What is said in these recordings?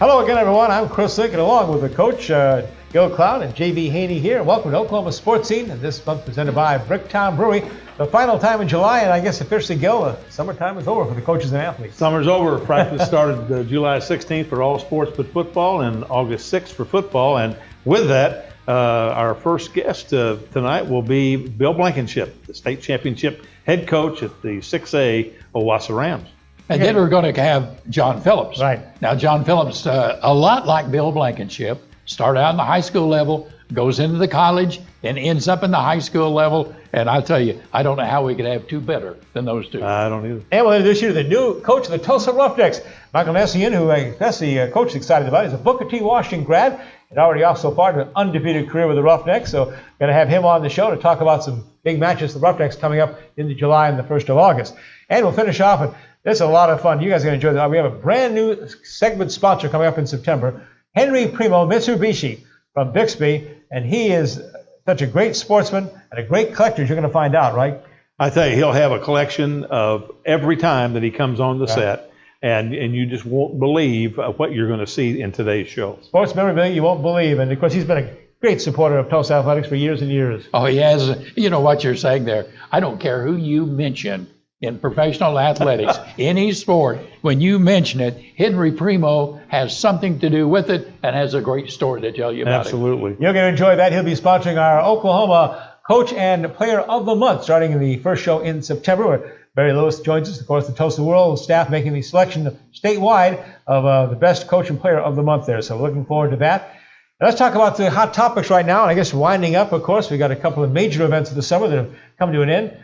Hello again, everyone. I'm Chris Lincoln, along with the coach, Gil Cloud and J.B. Haney here. Welcome to Oklahoma Sportscene, and this month presented by Bricktown Brewery. The final time in July, and I guess officially, Gil, summertime is over for the coaches and athletes. Summer's over. Practice started July 16th for all sports but football, and August 6th for football. And with that, our first guest tonight will be Bill Blankenship, the state championship head coach at the 6A Owasso Rams. And then we're going to have John Phillips. Right. Now, John Phillips, a lot like Bill Blankenship, started out in the high school level, goes into the college, and ends up in the high school level. And I'll tell you, I don't know how we could have two better than those two. I don't either. And we'll introduce you to the new coach of the Tulsa Roughnecks, Michael Nsien, who that's the coach is excited about. He's a Booker T. Washington grad and already off so far to an undefeated career with the Roughnecks. So going to have him on the show to talk about some big matches, the Roughnecks coming up in July and the 1st of August. And we'll finish off, and this is a lot of fun. You guys are going to enjoy that. We have a brand new segment sponsor coming up in September, Henry Primeaux, Mitsubishi from Bixby, and he is such a great sportsman and a great collector, you're going to find out, right? I tell you, he'll have a collection of every time that he comes on the set, and you just won't believe what you're going to see in today's show. Sports memorabilia you won't believe, and of course he's been a great supporter of Tulsa Athletics for years and years. Oh, he has. You know what you're saying there. I don't care who you mention in professional athletics, any sport, when you mention it, Henry Primeaux has something to do with it and has a great story to tell you about. Absolutely. You're going to enjoy that. He'll be sponsoring our Oklahoma Coach and Player of the Month, starting in the first show in September, where Barry Lewis joins us. Of course, the Tulsa World staff making the selection statewide of the best Coach and Player of the Month there. So looking forward to that. Now, let's talk about the hot topics right now. And I guess winding up, of course, we got a couple of major events of the summer that have come to an end.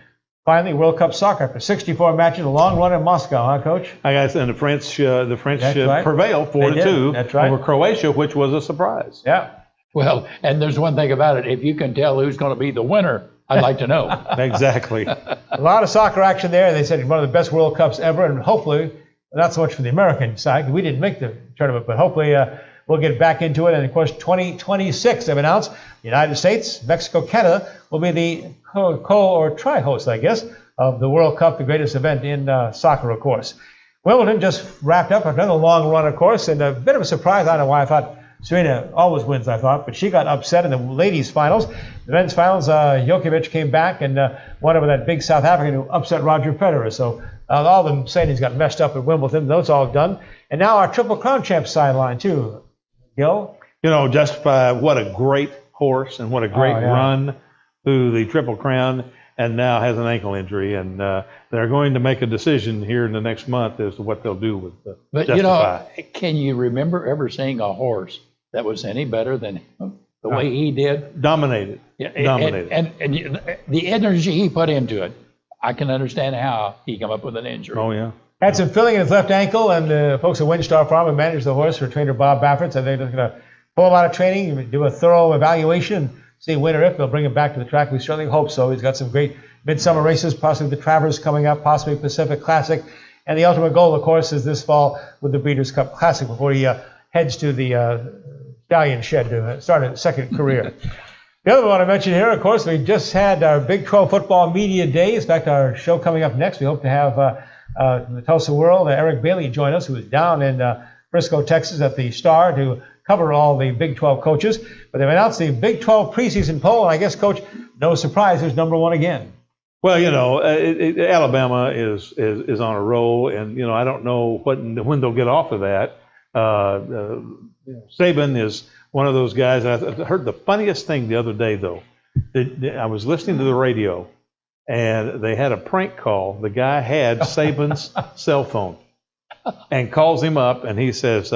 Finally, World Cup soccer after 64 matches, a long run in Moscow, huh, Coach? I guess, and the French right. prevailed 4-2 That's right. over Croatia, which was a surprise. Yeah. Well, and there's one thing about it. If you can tell who's going to be the winner, I'd like to know. Exactly. A lot of soccer action there. They said one of the best World Cups ever, and hopefully, not so much for the American side. We didn't make the tournament, but hopefully we'll get back into it. And, of course, 2026, they've announced the United States, Mexico, Canada will be the or tri-host, I guess, of the World Cup, the greatest event in soccer, of course. Wimbledon just wrapped up another long run, of course, and a bit of a surprise. I don't know why I thought Serena always wins, I thought, but she got upset in the ladies' finals. The men's finals, Djokovic came back and won over that big South African who upset Roger Federer. So all of them saying he's got messed up at Wimbledon. Those all done. And now our Triple Crown champ sideline, too. Gil? You know, just what a great horse and what a great run through the Triple Crown, and now has an ankle injury. And they're going to make a decision here in the next month as to what they'll do with But, Justify. you know, can you remember ever seeing a horse that was any better than the way he did? Dominated. Dominated. And the energy he put into it, I can understand how he come up with an injury. Oh, yeah. Had some filling in his left ankle, and the folks at Windstar Farm have managed the horse for trainer Bob Baffert. So they're going to pull him out of training, do a thorough evaluation, see when or if they'll bring him back to the track. We certainly hope so. He's got some great midsummer races, possibly the Travers coming up, possibly Pacific Classic. And the ultimate goal, of course, is this fall with the Breeders' Cup Classic before he heads to the Stallion Shed to start a second career. The other one I want to mention here, of course, we just had our Big 12 Football Media Days. In fact, our show coming up next, we hope to have the Tulsa World, Eric Bailey join us, who is down in Frisco, Texas at the Star to cover all the Big 12 coaches. But they've announced the Big 12 preseason poll, and I guess, Coach, no surprise, there's number one again. Well, you know, Alabama is on a roll, and, you know, I don't know when they'll get off of that. Saban is one of those guys. I heard the funniest thing the other day, though. I was listening to the radio, and they had a prank call. The guy had Saban's cell phone and calls him up, and he says,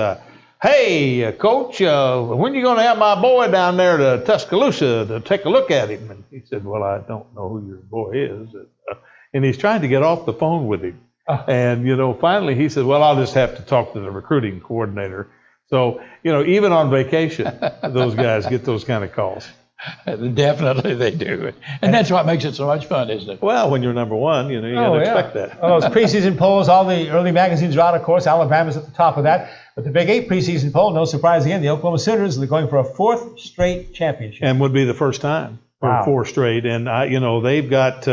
hey, Coach, when are you going to have my boy down there to Tuscaloosa to take a look at him? And he said, well, I don't know who your boy is. And he's trying to get off the phone with him. And, you know, finally he said, well, I'll just have to talk to the recruiting coordinator. So, you know, even on vacation, those guys get those kind of calls. Definitely they do. And that's what makes it so much fun, isn't it? Well, when you're number one, you know, you got to expect that. Well, those preseason polls, all the early magazines are out, of course. Alabama's at the top of that. But the Big 8 preseason poll, no surprise again, the Oklahoma Sooners are going for a fourth straight championship. And would be the first time for four straight. And, you know, they've got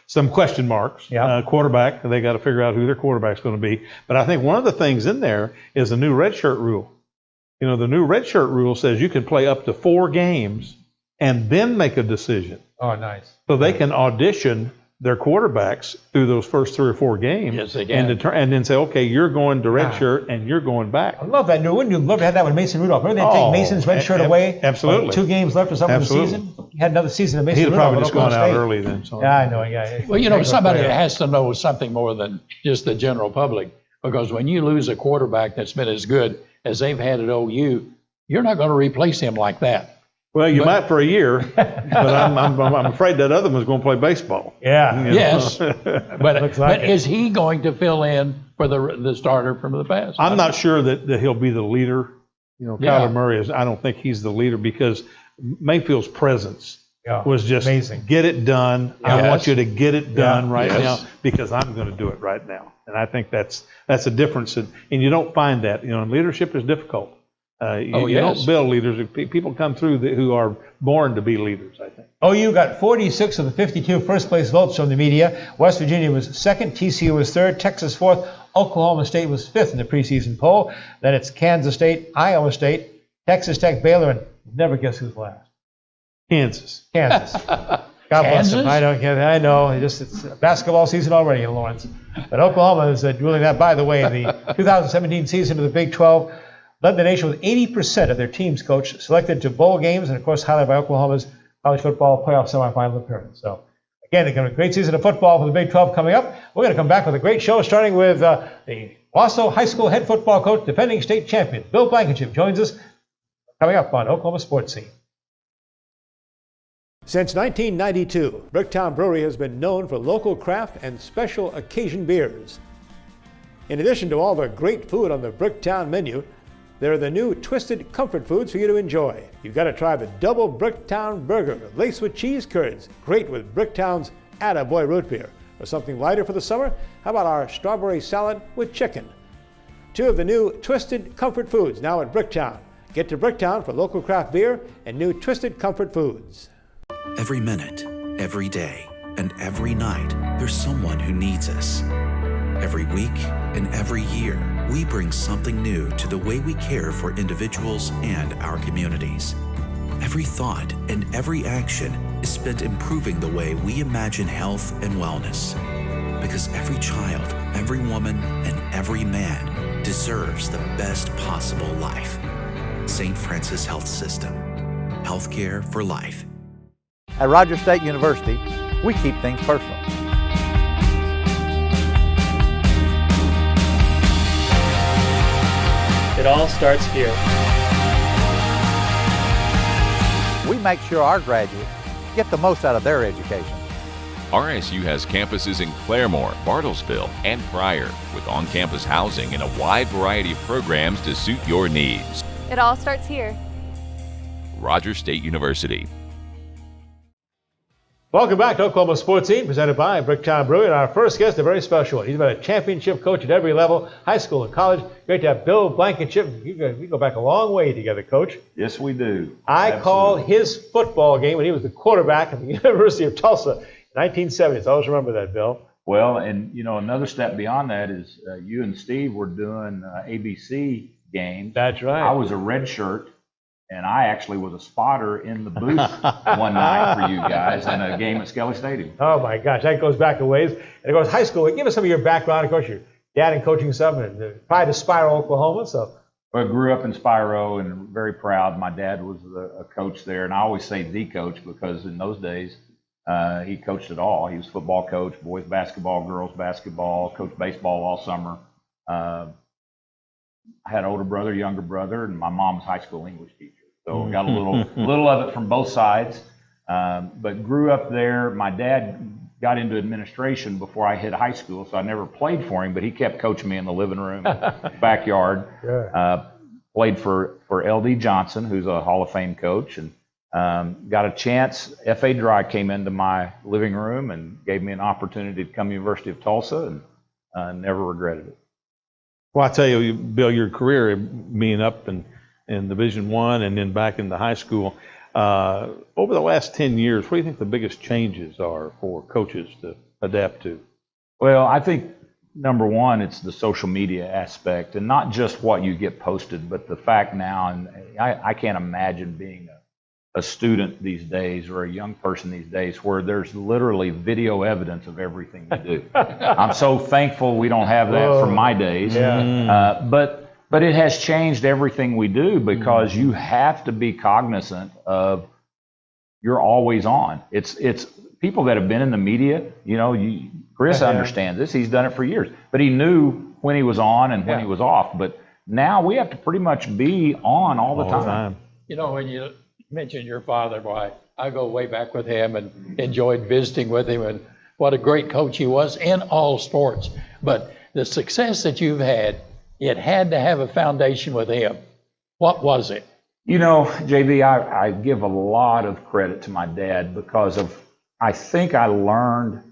some question marks. Quarterback, they got to figure out who their quarterback's going to be. But I think one of the things in there is the new Redshirt Rule. You know, the new Redshirt Rule says you can play up to 4 games and then make a decision. Oh, nice. So they can audition their quarterbacks through those first 3 or 4 games. Yes, they can. And then say, okay, you're going to redshirt and you're going back. I love that. Wouldn't you love to have that with Mason Rudolph? Remember they'd take Mason's red shirt away? Absolutely. 2 games left or something Absolutely. in the season? You had another season of Mason He'd Rudolph. probably just gone out State. early then. So. Yeah, I know. Yeah. Well, you know, somebody has to know something more than just the general public, because when you lose a quarterback that's been as good as they've had at OU, you're not going to replace him like that. Well, you might for a year, but I'm afraid that other one's going to play baseball. Yeah. You know? Yes, but is he going to fill in for the starter from the past? I'm not sure that he'll be the leader. You know, Yeah. Kyler Murray is. I don't think he's the leader because Mayfield's presence was just amazing. Get it done. I Yes. want you to get it done right Yes. now because I'm going to do it right now. And I think that's a difference. And you don't find that. You know, leadership is difficult. You don't build leaders. People come through who are born to be leaders, I think. OU got 46 of the 52 first-place votes from the media. West Virginia was second. TCU was third. Texas fourth. Oklahoma State was fifth in the preseason poll. Then it's Kansas State, Iowa State, Texas Tech, Baylor, and never guess who's last. Kansas. Kansas. God bless them. I know. It's basketball season already in Lawrence. But Oklahoma is ruling that. By the way, the 2017 season of the Big 12 led the nation with 80% of their teams, coach, selected to bowl games, and of course highlighted by Oklahoma's college football playoff semifinal appearance. So again, a great season of football for the Big 12 coming up. We're going to come back with a great show, starting with the Owasso High School head football coach, defending state champion Bill Blankenship, joins us coming up on Oklahoma Sportscene. Since 1992, Bricktown Brewery has been known for local craft and special occasion beers. In addition to all the great food on the Bricktown menu, there are the new twisted comfort foods for you to enjoy. You've got to try the double Bricktown burger, laced with cheese curds, great with Bricktown's Attaboy root beer. Or something lighter for the summer, how about our strawberry salad with chicken? 2 of the new twisted comfort foods now at Bricktown. Get to Bricktown for local craft beer and new twisted comfort foods. Every minute, every day, and every night, there's someone who needs us. Every week and every year, we bring something new to the way we care for individuals and our communities. Every thought and every action is spent improving the way we imagine health and wellness. Because every child, every woman, and every man deserves the best possible life. St. Francis Health System. Healthcare for life. At Rogers State University, we keep things personal. It all starts here. We make sure our graduates get the most out of their education. RSU has campuses in Claremore, Bartlesville, and Pryor, with on-campus housing and a wide variety of programs to suit your needs. It all starts here. Rogers State University. Welcome back to Oklahoma Sportscene, presented by Bricktown Brewery. And our first guest, a very special one. He's been a championship coach at every level, high school and college. Great to have Bill Blankenship. We go back a long way together, Coach. Yes, we do. I called his football game when he was the quarterback at the University of Tulsa in 1970s. I always remember that, Bill. Well, and you know, another step beyond that is you and Steve were doing ABC games. That's right. I was a red shirt, and I actually was a spotter in the booth one night for you guys in a game at Skelly Stadium. Oh, my gosh. That goes back a ways. And of course, high school. Give us some of your background. Of course, your dad in coaching stuff and prior to Spiro, Oklahoma. So. I grew up in Spiro and very proud. My dad was a coach there, and I always say the coach because in those days he coached it all. He was football coach, boys basketball, girls basketball, coached baseball all summer. I had an older brother, younger brother, and my mom's high school English teacher. So got a little of it from both sides. But grew up there. My dad got into administration before I hit high school, so I never played for him, but he kept coaching me in the living room, backyard. Sure. Played for L.D. Johnson, who's a Hall of Fame coach, and got a chance. F.A. Dry came into my living room and gave me an opportunity to come to the University of Tulsa, and never regretted it. Well, I tell you, Bill, your career being up in Division I and then back in the high school, over the last 10 years, what do you think the biggest changes are for coaches to adapt to? Well, I think number one, it's the social media aspect, and not just what you get posted, but the fact now, and I can't imagine being a student these days or a young person these days where there's literally video evidence of everything you do. I'm so thankful we don't have that from my days. Yeah. But it has changed everything we do because you have to be cognizant of you're always on. It's people that have been in the media, Chris understands this. He's done it for years. But he knew when he was on and when he was off. But now we have to pretty much be on all the time. When you mentioned your father, boy, I go way back with him and enjoyed visiting with him, and what a great coach he was in all sports. But the success that you've had, it had to have a foundation with him. What was it? JB, I give a lot of credit to my dad because I think I learned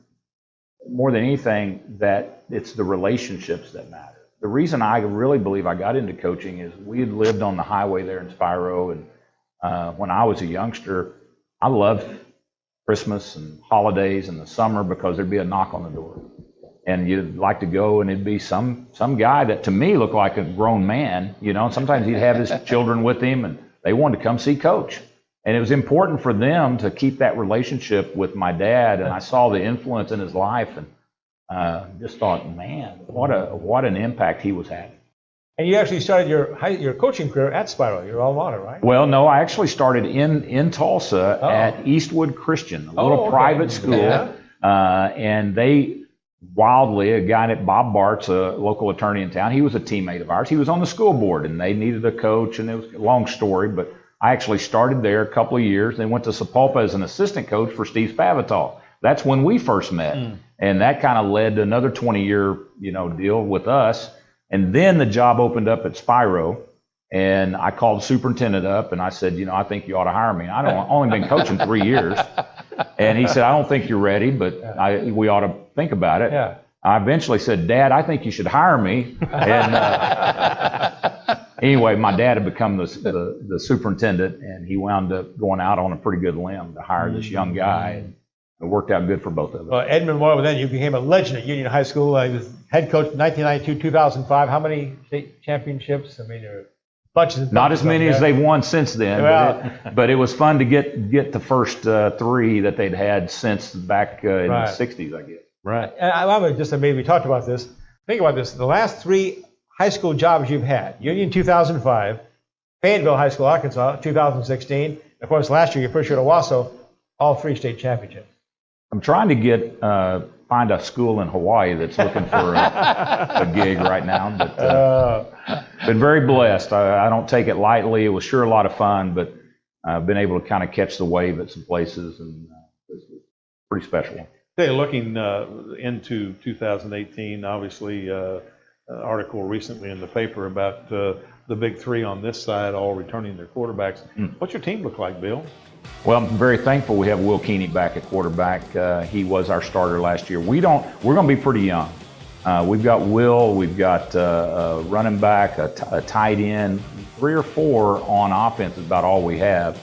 more than anything that it's the relationships that matter. The reason I really believe I got into coaching is we had lived on the highway there in Spiro, and when I was a youngster, I loved Christmas and holidays and the summer because there'd be a knock on the door. And you'd like to go, and it'd be some guy that to me looked like a grown man, and sometimes he'd have his children with him, and they wanted to come see Coach. And it was important for them to keep that relationship with my dad, and I saw the influence in his life, and just thought, man, what an impact he was having. And you actually started your coaching career at Spiro, your alma mater, right? Well, no, I actually started in Tulsa at Eastwood Christian, a little private school, and they wildly, a guy named Bob Bart's, a local attorney in town, he was a teammate of ours. He was on the school board, and they needed a coach, and it was a long story, but I actually started there a couple of years, then went to Sapulpa as an assistant coach for Steve Spavital. That's when we first met, and that kind of led to another 20-year, deal with us. And then the job opened up at Spiro, and I called the superintendent up, and I said, I think you ought to hire me. I've only been coaching 3 years. And he said, I don't think you're ready, but we ought to think about it. Yeah. I eventually said, Dad, I think you should hire me. And anyway, my dad had become the superintendent, and he wound up going out on a pretty good limb to hire this young guy. And it worked out good for both of us. Well, Edmund Moore, then you became a legend at Union High School. He was head coach 1992, 2005. How many state championships? I mean, there are bunches and not as many as they've won since then, but it was fun to get the first three that they'd had since back in the 60s, I guess. Right. And I'm just amazed we talked about this. Think about this. The last three high school jobs you've had: Union 2005, Fayetteville High School, Arkansas 2016, and of course last year your first year at Owasso, all three state championships. I'm trying to find a school in Hawaii that's looking for a gig right now, but been very blessed. I don't take it lightly. It was sure a lot of fun, but I've been able to kind of catch the wave at some places, and it's pretty special. Hey, looking into 2018, obviously, an article recently in the paper about the big three on this side all returning their quarterbacks. What's your team look like, Bill? Well, I'm very thankful we have Will Keeney back at quarterback. He was our starter last year. We're going to be pretty young. We've got Will, we've got a running back, a tight end, 3 or 4 on offense is about all we have.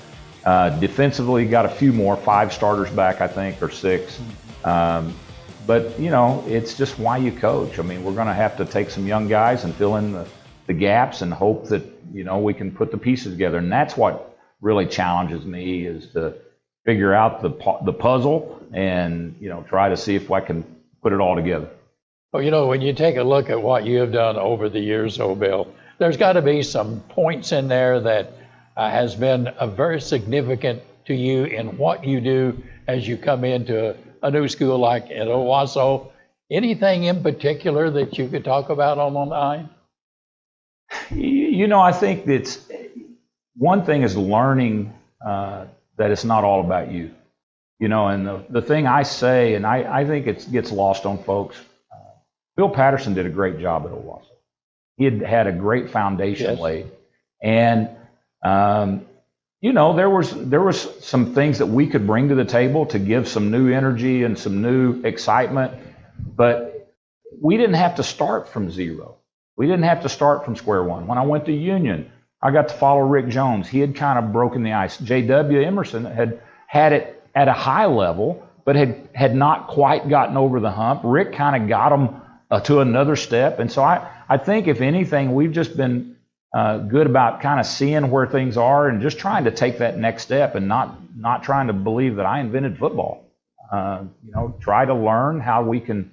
Defensively, got a few more, 5 starters back, I think, or 6. But, it's just why you coach. I mean, we're going to have to take some young guys and fill in the gaps and hope that, we can put the pieces together. And that's what really challenges me, is to figure out the puzzle and, try to see if I can put it all together. Well, when you take a look at what you have done over the years, Bill, there's got to be some points in there that has been very significant to you in what you do as you come into a new school like at Owasso. Anything in particular that you could talk about on the line? I think it's one thing is learning that it's not all about you. And the thing I say, and I think it gets lost on folks, Bill Patterson did a great job at Owasso. He had a great foundation laid. And, there was some things that we could bring to the table to give some new energy and some new excitement, but we didn't have to start from zero. We didn't have to start from square one. When I went to Union, I got to follow Rick Jones. He had kind of broken the ice. J.W. Emerson had it at a high level, but had not quite gotten over the hump. Rick kind of got him to another step. And so I think if anything, we've just been good about kind of seeing where things are and just trying to take that next step and not trying to believe that I invented football. Try to learn how we can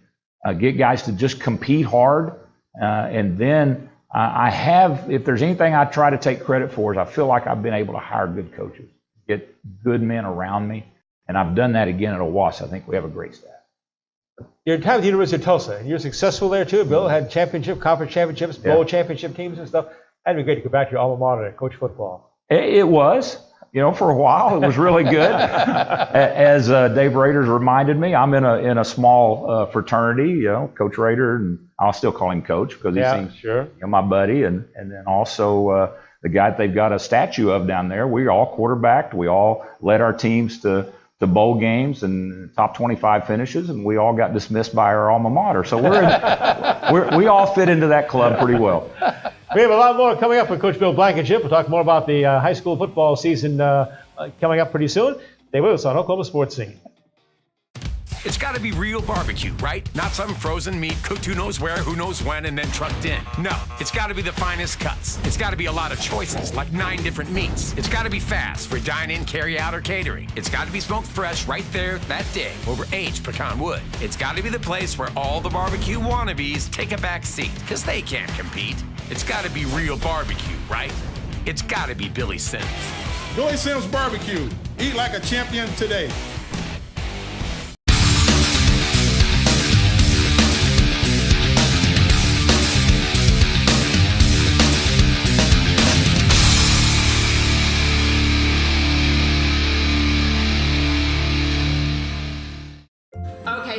get guys to just compete hard. And then if there's anything I try to take credit for, is I feel like I've been able to hire good coaches, get good men around me. And I've done that again at Owasso. I think we have a great staff. Your time at the University of Tulsa, and you're successful there too, Bill. Had conference championships, bowl championship teams and stuff. That'd be great to go back to your alma mater and coach football. It was. For a while, it was really good. As Dave Rader's reminded me, I'm in a small fraternity. Coach Rader, and I'll still call him Coach because he seems my buddy. And then also the guy that they've got a statue of down there. We all quarterbacked. We all led our teams to bowl games and top 25 finishes, and we all got dismissed by our alma mater. So we all fit into that club pretty well. We have a lot more coming up with Coach Bill Blankenship. We'll talk more about the high school football season coming up pretty soon. Stay with us on Oklahoma Sportscene. It's got to be real barbecue, right? Not some frozen meat cooked who knows where, who knows when, and then trucked in. No, it's got to be the finest cuts. It's got to be a lot of choices, like 9 different meats. It's got to be fast for dine-in, carry-out, or catering. It's got to be smoked fresh right there that day over aged pecan wood. It's got to be the place where all the barbecue wannabes take a back seat, because they can't compete. It's got to be real barbecue, right? It's got to be Billy Sims. Billy Sims Barbecue. Eat like a champion today.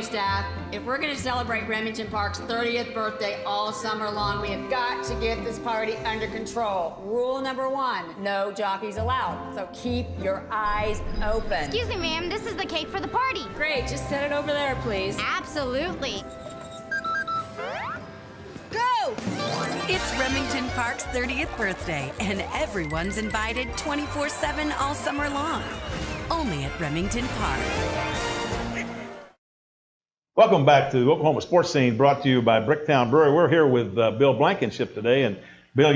Staff, if we're going to celebrate Remington Park's 30th birthday all summer long, we have got to get this party under control. Rule number 1, no jockeys allowed. So keep your eyes open. Excuse me, ma'am, this is the cake for the party. Great, just set it over there, please. Absolutely. Go! It's Remington Park's 30th birthday, and everyone's invited 24/7 all summer long. Only at Remington Park. Welcome back to Oklahoma Sportscene, brought to you by Bricktown Brewery. We're here with Bill Blankenship today, and Bill,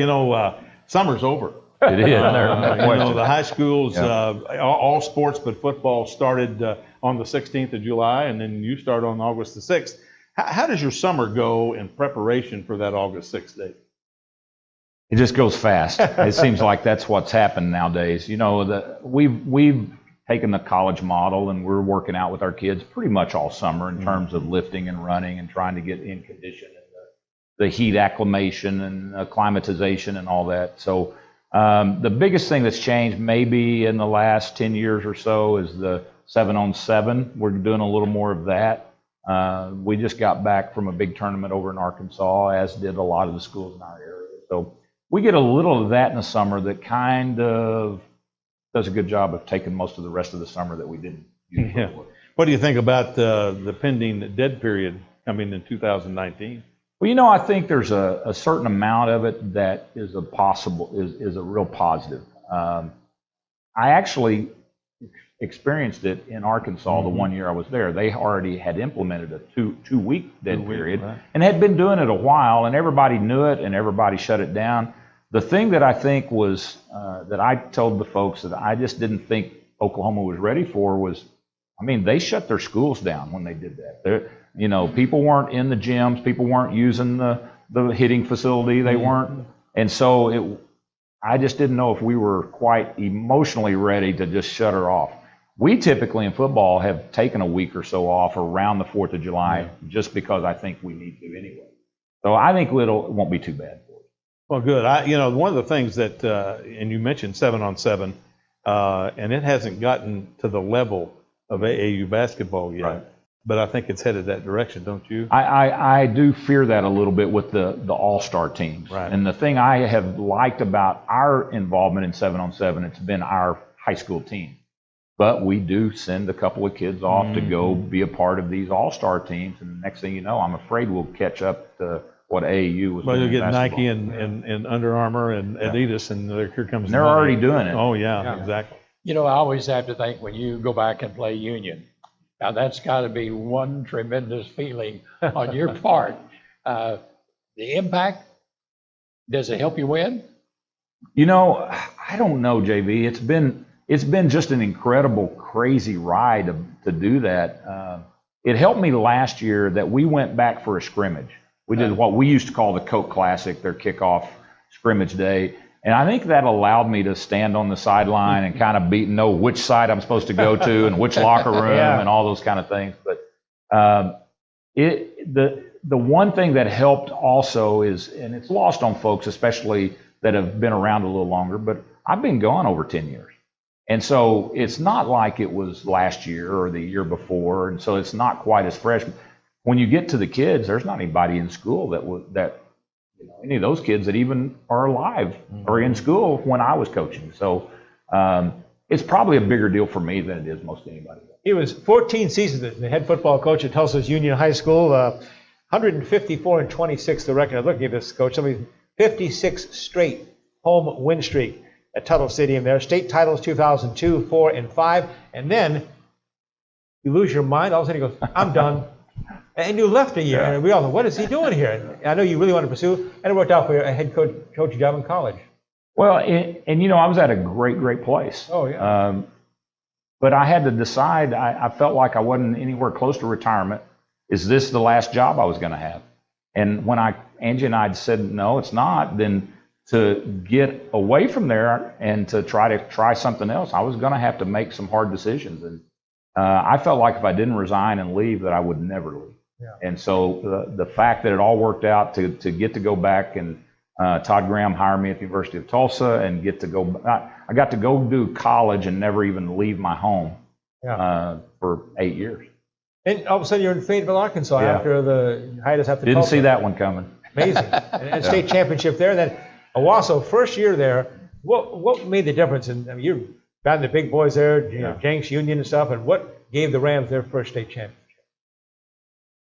summer's over. It is. The high schools, all sports but football started on the 16th of July, and then you start on August the 6th. How does your summer go in preparation for that August 6th date? It just goes fast. It seems like that's what's happened nowadays. We've taken the college model, and we're working out with our kids pretty much all summer in terms of lifting and running and trying to get in condition and the heat acclimation and acclimatization and all that. So the biggest thing that's changed maybe in the last 10 years or so is the 7-on-7. We're doing a little more of that. We just got back from a big tournament over in Arkansas, as did a lot of the schools in our area. So we get a little of that in the summer that kind of does a good job of taking most of the rest of the summer that we didn't use before. What do you think about the pending dead period coming in 2019? Well, I think there's a certain amount of it that is a real positive. I actually experienced it in Arkansas the one year I was there. They already had implemented a two-week dead period and had been doing it a while, and everybody knew it and everybody shut it down. The thing that I think was, that I told the folks that I just didn't think Oklahoma was ready for was, they shut their schools down when they did that. People weren't in the gyms, people weren't using the hitting facility, they weren't. And so I just didn't know if we were quite emotionally ready to just shut her off. We typically in football have taken a week or so off around the 4th of July just because I think we need to anyway. So I think it won't be too bad. Well, good. One of the things that, and you mentioned 7-on-7, and it hasn't gotten to the level of AAU basketball yet, but I think it's headed that direction, don't you? I do fear that a little bit with the all-star teams. Right. And the thing I have liked about our involvement in 7-on-7, it's been our high school team. But we do send a couple of kids off to go be a part of these all-star teams, and the next thing you know, I'm afraid we'll catch up to what AAU was. Well, you'll get Nike and Under Armour and Adidas, and here comes. And they're already doing it. Oh yeah, exactly. I always have to think when you go back and play Union, now that's got to be one tremendous feeling on your part The impact, does it help you win? You know, I don't know, JB. It's been just an incredible, crazy ride to do that. It helped me last year that we went back for a scrimmage. We did what we used to call the Coke Classic, their kickoff scrimmage day. And I think that allowed me to stand on the sideline and kind of know which side I'm supposed to go to and which locker room and all those kind of things. But the one thing that helped also is, and it's lost on folks, especially that have been around a little longer, but I've been gone over 10 years. And so it's not like it was last year or the year before. And so it's not quite as fresh. When you get to the kids, there's not anybody in school that any of those kids that even are alive or in school when I was coaching. So it's probably a bigger deal for me than it is most anybody. He was 14 seasons as the head football coach at Tulsa's Union High School, 154-26 the record. I'm looking at this, Coach. 56 straight home win streak at Tuttle Stadium there. State titles 2002, 4, and 5. And then you lose your mind. All of a sudden he goes, I'm done. And you left a year. And we all know, what is he doing here? And I know you really want to pursue, and it worked out for a head coach job in college. Well, and you know, I was at a great place. Oh, yeah. But I had to decide, I felt like I wasn't anywhere close to retirement. Is this the last job I was going to have? And when Angie and I said, no, it's not, then to get away from there and to try something else, I was going to have to make some hard decisions. And I felt like if I didn't resign and leave, that I would never leave. Yeah. And so the fact that it all worked out to get to go back, and Todd Graham hired me at the University of Tulsa and get to go, I got to go do college and never even leave my home for 8 years. And all of a sudden you're in Fayetteville, Arkansas after the hiatus after Didn't Tulsa. see that one coming. Amazing. And state championship there. And then Owasso, first year there, what made the difference? And I mean, you've gotten the big boys there, Jenks, Union and stuff, and what gave the Rams their first state championship?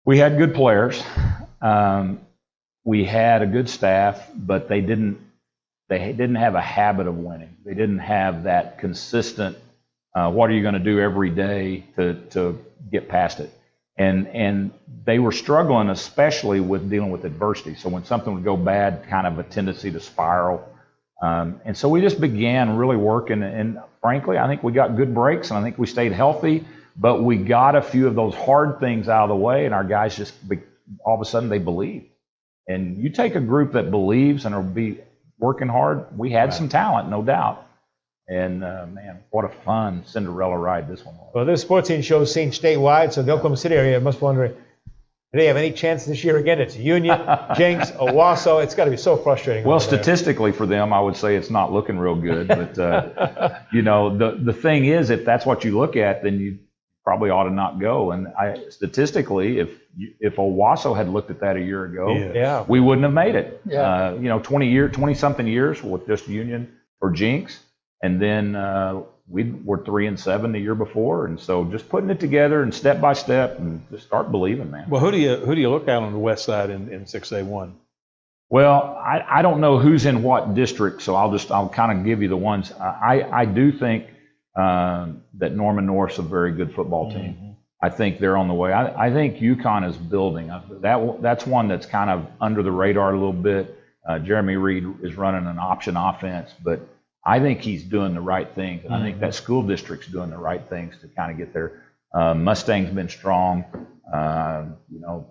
We had good players. We had a good staff, but they didn't have a habit of winning. They didn't have that consistent, what are you going to do every day to get past it. And they were struggling, especially with dealing with adversity. So when something would go bad, kind of a tendency to spiral. And so we just began really working. And frankly, I think we got good breaks, and I think we stayed healthy. But we got a few of those hard things out of the way, and our guys just, all of a sudden, they believed. And you take a group that believes and will be working hard, we had some talent, no doubt. And, man, what a fun Cinderella ride this one was. Well, this sports scene show is seen statewide, so the Oklahoma City area must be wondering, do they have any chance this year again? It's Union, Jenks, Owasso. It's got to be so frustrating. Well, statistically for them, I would say it's not looking real good. But, you know, the thing is, if that's what you look at, then you probably ought to not go. And statistically, if Owasso had looked at that a year ago, we wouldn't have made it. Yeah. You know, 20-something years with just Union or Jenks, and then we were 3-7 the year before. And so just putting it together and step by step and just start believing, man. Well, who do you look at on the west side in 6A1? Well, I don't know who's in what district, so I'll kind of give you the ones. I do think that Norman North's a very good football team. Mm-hmm. I think they're on the way. I think UConn is building. That's one that's kind of under the radar a little bit. Jeremy Reed is running an option offense, but I think he's doing the right things. And I think that school district's doing the right things to kind of get there. Mustang's been strong. You know,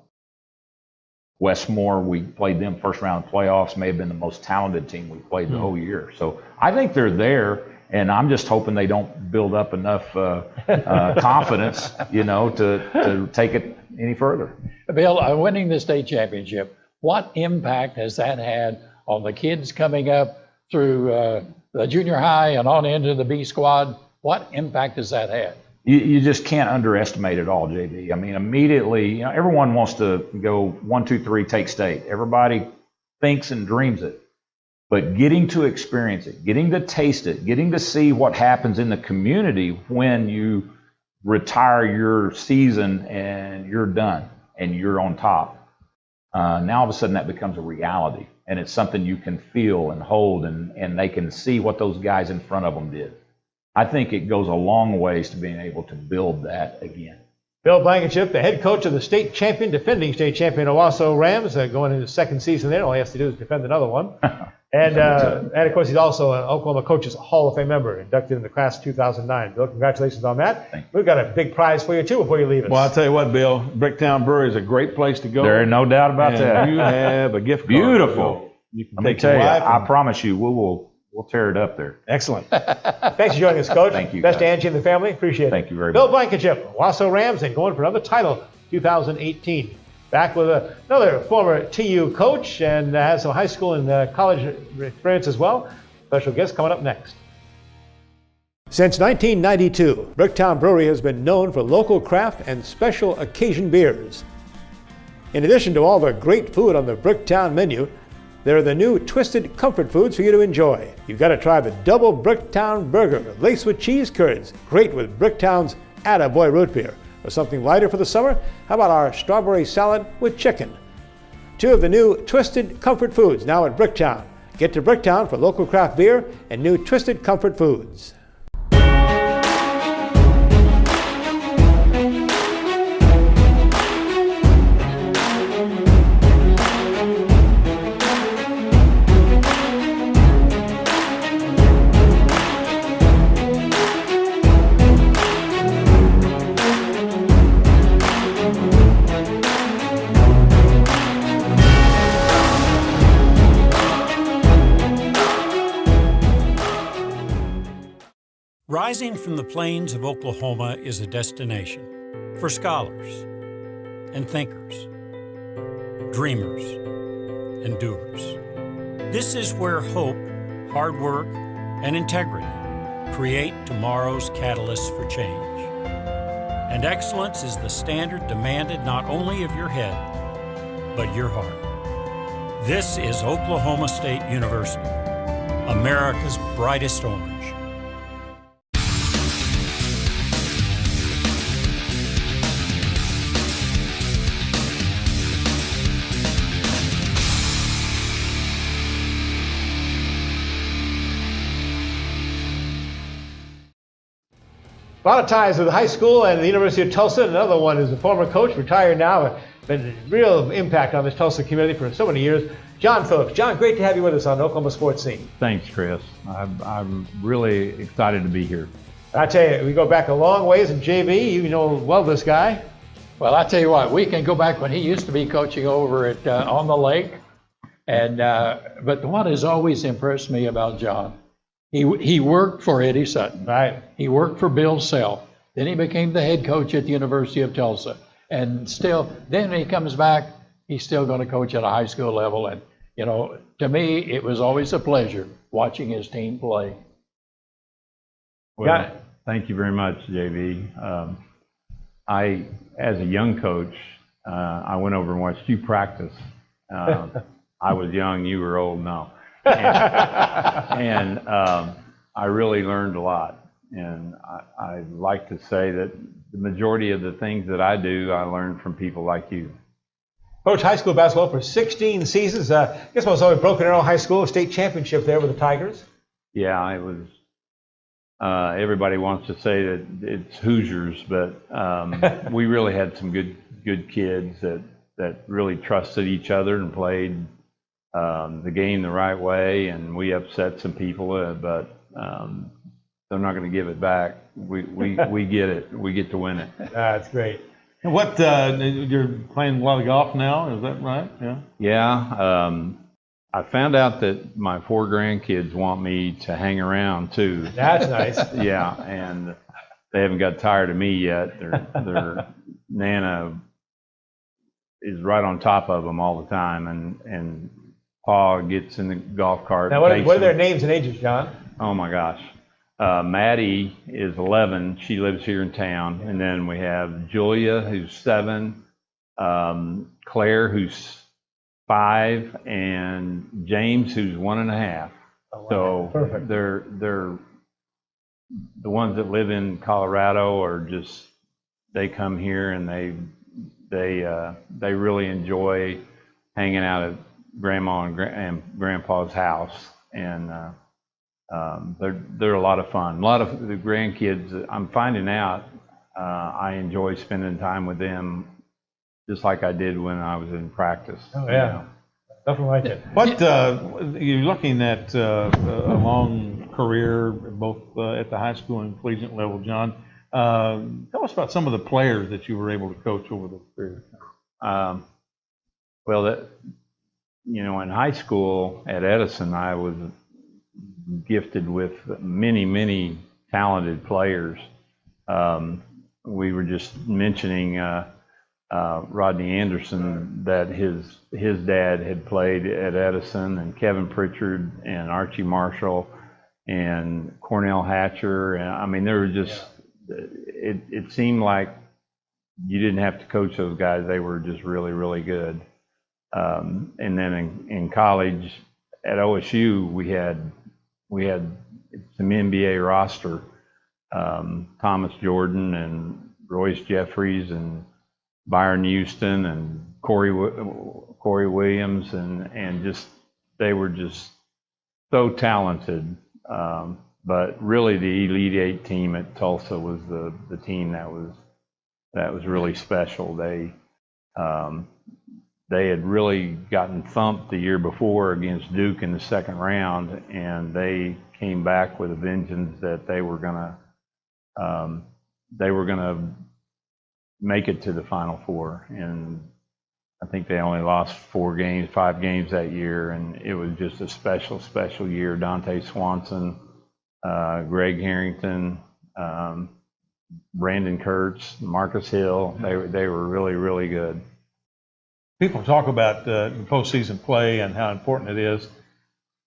Westmore, we played them first round of playoffs, may have been the most talented team we played the whole year. So I think they're there. And I'm just hoping they don't build up enough confidence, you know, to take it any further. Bill, winning the state championship, what impact has that had on the kids coming up through the junior high and on into the B squad? What impact has that had? You just can't underestimate it all, JB. I mean, immediately, you know, everyone wants to go 1, 2, 3, take state. Everybody thinks and dreams it. But getting to experience it, getting to taste it, getting to see what happens in the community when you retire your season and you're done and you're on top. Now all of a sudden that becomes a reality, and it's something you can feel and hold, and they can see what those guys in front of them did. I think it goes a long ways to being able to build that again. Bill Blankenship, the head coach of the defending state champion Owasso Rams, going into his second season there. All he has to do is defend another one. And of course, he's also an Oklahoma Coaches Hall of Fame member, inducted in the class of 2009. Bill, congratulations on that. We've got a big prize for you, too, before you leave us. Well, I'll tell you what, Bill, Bricktown Brewery is a great place to go. There is no doubt about that. You have a gift card. Beautiful. You can Let me take tell your you, wife I and- promise you, we'll tear it up there. Excellent. Thanks for joining us, Coach. Thank you, Best to guys. Angie and the family. Appreciate it. Thank you very Bill much. Blankenship, Owasso Rams, and going for another title, 2018. Back with another former TU coach and has some high school and college experience as well. Special guest coming up next. Since 1992, Bricktown Brewery has been known for local craft and special occasion beers. In addition to all the great food on the Bricktown menu, there are the new twisted comfort foods for you to enjoy. You've got to try the double Bricktown burger, laced with cheese curds, great with Bricktown's Attaboy root beer. Or something lighter for the summer, how about our strawberry salad with chicken? Two of the new twisted comfort foods now at Bricktown. Get to Bricktown for local craft beer and new twisted comfort foods. Rising from the plains of Oklahoma is a destination for scholars and thinkers, dreamers and doers. This is where hope, hard work, and integrity create tomorrow's catalysts for change. And excellence is the standard demanded not only of your head, but your heart. This is Oklahoma State University, America's brightest orange. A lot of ties with the high school and the University of Tulsa. Another one is a former coach, retired now, been a real impact on this Tulsa community for so many years. John Phillips. John, great to have you with us on Oklahoma Sportscene. Thanks, Chris. I'm really excited to be here. I tell you, we go back a long ways, and JV, you know well this guy. Well, I tell you what, we can go back when he used to be coaching over at on the lake, and but what has always impressed me about John, he worked for Eddie Sutton. Right. He worked for Bill Self. Then he became the head coach at the University of Tulsa, and still, then when he comes back, he's still going to coach at a high school level. And you know, to me, it was always a pleasure watching his team play. Well, thank you very much, JV. As a young coach, I went over and watched you practice. I was young, you were old now. And I really learned a lot. And I like to say that the majority of the things that I do, I learned from people like you. Coach high school basketball for 16 seasons. I guess I was always Broken Arrow High School, state championship there with the Tigers. Yeah, it was. Everybody wants to say that it's Hoosiers, but we really had some good kids that really trusted each other and played the game the right way. And we upset some people, but they're not going to give it back. We get it. We get to win it. That's great. And what you're playing a lot of golf now? Is that right? Yeah. Yeah. I found out that my 4 grandkids want me to hang around too. That's nice. Yeah, and they haven't got tired of me yet. Their Nana is right on top of them all the time, and Pa gets in the golf cart. Now, what are their names and ages, John? Oh my gosh. Maddie is 11. She lives here in town. And then we have Julia, who's 7, Claire, who's 5, and James, who's 1.5. Oh, wow. So perfect. They're the ones that live in Colorado, or just they come here and they really enjoy hanging out at Grandma and Grandpa's house, and they're a lot of fun. A lot of the grandkids, I'm finding out, I enjoy spending time with them just like I did when I was in practice. Oh, yeah. You know. Nothing like it. What, you're looking at a long career, both at the high school and collegiate level, John. Tell us about some of the players that you were able to coach over the period. Well, in high school at Edison, I was gifted with many, many talented players. We were just mentioning Rodney Anderson, that his dad had played at Edison, and Kevin Pritchard and Archie Marshall and Cornell Hatcher. And I mean, there were just, it seemed like you didn't have to coach those guys. They were just really, really good. And then in college at OSU, we had some NBA roster, Thomas Jordan and Royce Jeffries and Byron Houston and Corey Williams, and just, they were just so talented. But really the Elite Eight team at Tulsa was the team that was really special. They had really gotten thumped the year before against Duke in the second round, and they came back with a vengeance that they were gonna make it to the Final Four. And I think they only lost 5 games that year, and it was just a special, special year. Dante Swanson, Greg Harrington, Brandon Kurtz, Marcus Hill, they were really, really good. People talk about the postseason play and how important it is,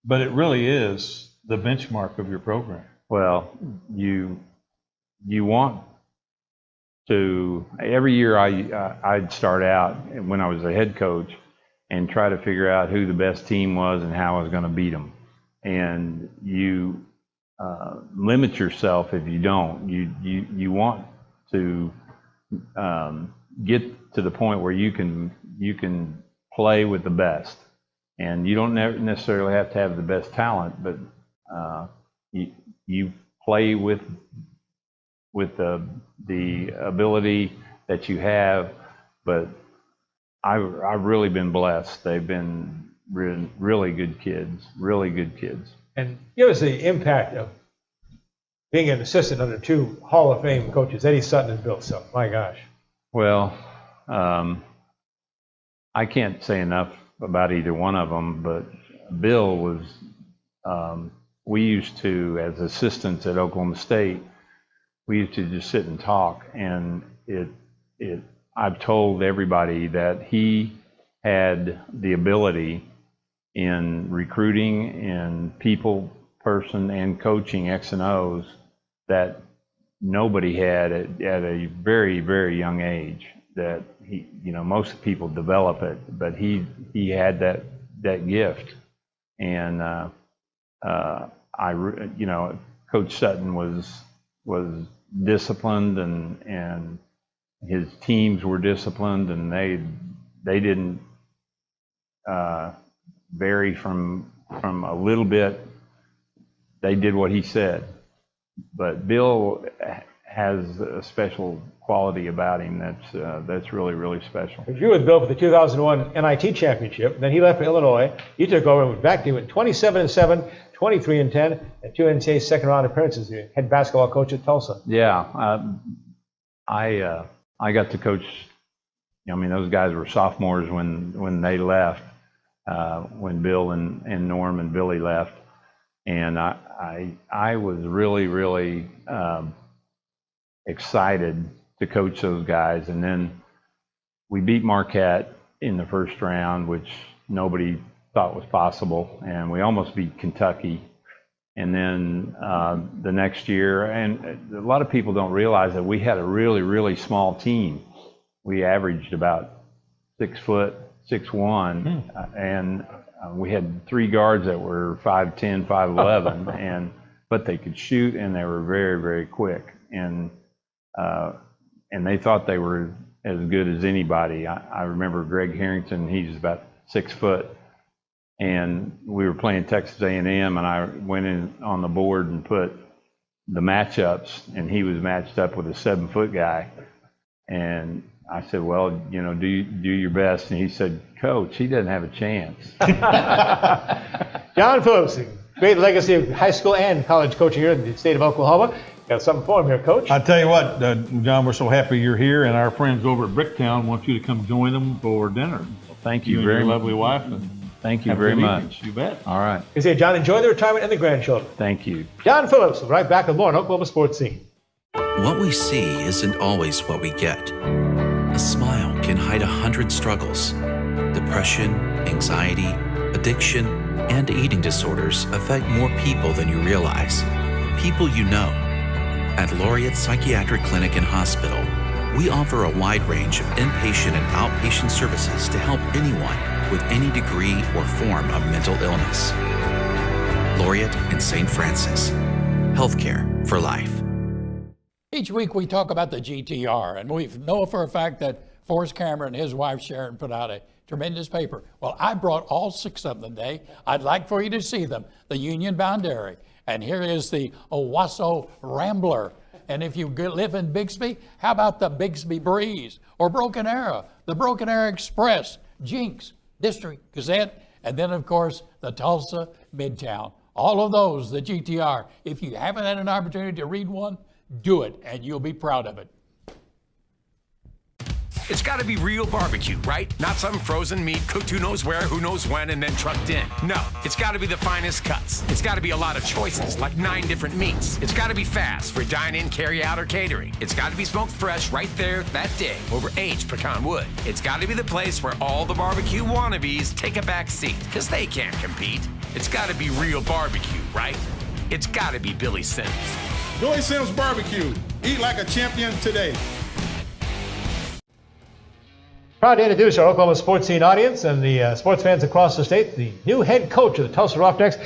but it really is the benchmark of your program. Well, you want to, every year I'd start out when I was a head coach and try to figure out who the best team was and how I was going to beat them. And you limit yourself if you don't. You want to get to the point where you can play with the best, and you don't necessarily have to have the best talent, but you play with the ability that you have. But I've really been blessed. They've been really good kids, really good kids. And give us the impact of being an assistant under 2 Hall of Fame coaches, Eddie Sutton and Bill Self. My gosh. Well, I can't say enough about either one of them, but Bill was, we used to, as assistants at Oklahoma State, we used to just sit and talk, and I've told everybody that he had the ability in recruiting and people person and coaching X and O's that nobody had at a very, very young age. That he, most people develop it, but he had that gift. And Coach Sutton was disciplined, and his teams were disciplined, and they didn't vary from a little bit. They did what he said. But Bill has a special quality about him that's really, really special. You were with Bill for the 2001 NIT championship. Then he left for Illinois. You took over and went back. You went 27-7, 23-10, and 2 NCAA second round appearances. You're head basketball coach at Tulsa. Yeah, I got to coach. Those guys were sophomores when they left. When Bill and Norm and Billy left, and I was really, really excited to coach those guys. And then we beat Marquette in the first round, which nobody thought was possible, and we almost beat Kentucky. And then the next year, and a lot of people don't realize that we had a really, really small team. We averaged about 6 foot, 6'1", and we had 3 guards that were 5'10", 5'11", but they could shoot, and they were very, very quick. And they thought they were as good as anybody. I remember Greg Harrington, he's about 6 foot, and we were playing Texas A&M, and I went in on the board and put the matchups, and he was matched up with a 7-foot guy. And I said, well, you know, do your best. And he said, Coach, he doesn't have a chance. John Phillips, great legacy of high school and college coaching here in the state of Oklahoma. Got something for him here, Coach. I tell you what, John, we're so happy you're here, and our friends over at Bricktown want you to come join them for dinner. Well, thank you and very your much. lovely wife. And thank you have a very good much. evening. You bet. All right. You say, John, enjoy the retirement and the grandchildren. Thank you. John Phillips, right back with more on Oklahoma Sports Scene. What we see isn't always what we get. A smile can hide 100 struggles. Depression, anxiety, addiction, and eating disorders affect more people than you realize. People you know. At Laureate Psychiatric Clinic and Hospital, we offer a wide range of inpatient and outpatient services to help anyone with any degree or form of mental illness. Laureate and St. Francis. Healthcare for life. Each week we talk about the GTR, and we know for a fact that Forrest Cameron and his wife Sharon put out a tremendous paper. Well, I brought all 6 of them today. I'd like for you to see them. The Union Boundary. And here is the Owasso Rambler. And if you live in Bixby, how about the Bixby Breeze or Broken Arrow, the Broken Arrow Express, Jinx, District Gazette, and then of course the Tulsa Midtown. All of those, the GTR. If you haven't had an opportunity to read one, do it and you'll be proud of it. It's got to be real barbecue, right? Not some frozen meat cooked who knows where, who knows when, and then trucked in. No, it's got to be the finest cuts. It's got to be a lot of choices, like 9 different meats. It's got to be fast for dine-in, carry-out, or catering. It's got to be smoked fresh right there that day over aged pecan wood. It's got to be the place where all the barbecue wannabes take a back seat, because they can't compete. It's got to be real barbecue, right? It's got to be Billy Sims. Billy Sims Barbecue. Eat like a champion today. Proud to introduce our Oklahoma Sports Scene audience and the sports fans across the state, the new head coach of the Tulsa Roughnecks,